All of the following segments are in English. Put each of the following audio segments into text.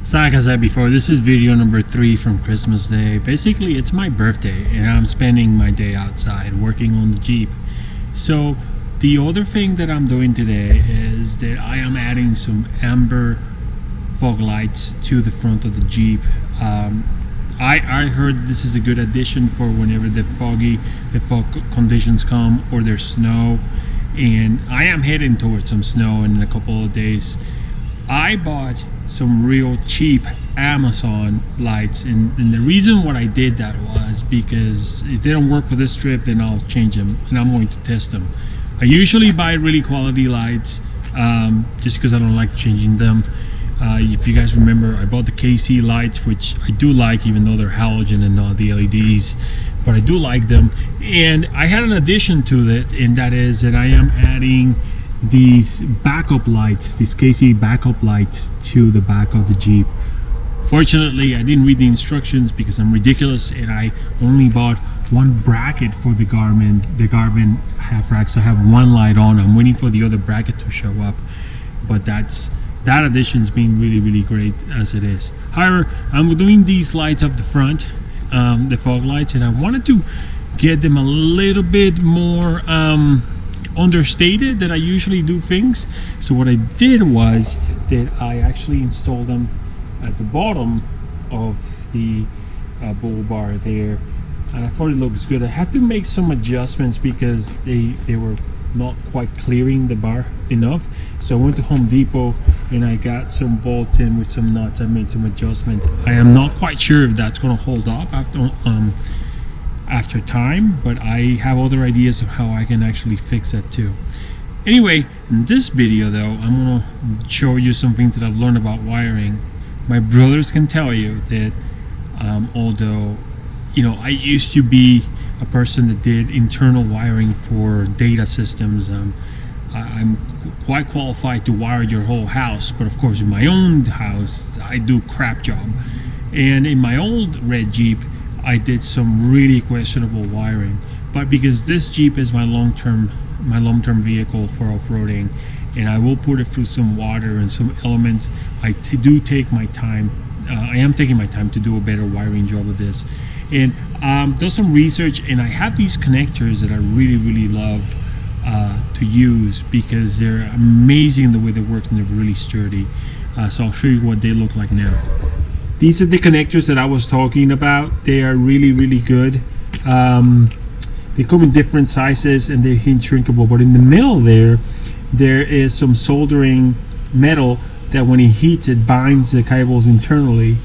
So like I said before, this is video number 3 from Christmas Day. Basically, it's my birthday and I'm spending my day outside working on the Jeep. So the other thing that I'm doing today is that I am adding some amber fog lights to the front of the Jeep. I heard this is a good addition for whenever the fog conditions come or there's snow, and I am heading towards some snow in a couple of days. I bought some real cheap Amazon lights, and the reason what I did that was because if they don't work for this trip, then I'll change them and I'm going to test them. I usually buy really quality lights just because I don't like changing them. If you guys remember, I bought the KC lights, which I do like, even though they're halogen and not the LEDs, but I do like them. And I had an addition to it, and that is that I am adding these backup lights, these KC backup lights, to the back of the Jeep. Fortunately, I didn't read the instructions because I'm ridiculous, and I only bought one bracket for the Garmin half rack, so I have one light on. I'm waiting for the other bracket to show up, but that addition's been really great as it is. However, I'm doing these lights up the front, the fog lights, and I wanted to get them a little bit more understated than I usually do things. So what I did was that I actually installed them at the bottom of the bull bar there, and I thought it looks good. I had to make some adjustments because they were not quite clearing the bar enough, so I went to Home Depot and I got some bolts in with some nuts. I made some adjustments. I am not quite sure if that's going to hold up after time, but I have other ideas of how I can actually fix that too. Anyway, in this video though, I'm going to show you some things that I've learned about wiring. My brothers can tell you that although I used to be a person that did internal wiring for data systems, I'm quite qualified to wire your whole house, but of course in my own house I do crap job. And in my old red Jeep I did some really questionable wiring, but because this Jeep is my long-term vehicle for off-roading, and I will put it through some water and some elements, I do take my time. I am taking my time to do a better wiring job of this, and do some research, and I have these connectors that I really love to use because they're amazing the way they work, and they're really sturdy. So I'll show you what they look like now. These are the connectors that I was talking about. They are really good. They come in different sizes and they're hinge shrinkable, but in the middle there is some soldering metal that when it heats it binds the cables internally,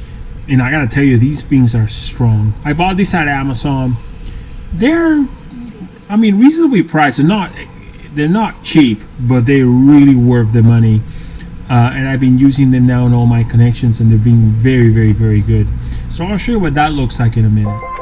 and I gotta tell you, these things are strong. I bought these at Amazon. They're reasonably priced. They're not cheap, but they're really worth the money. And I've been using them now in all my connections, and they're being very good. So I'll show you what that looks like in a minute.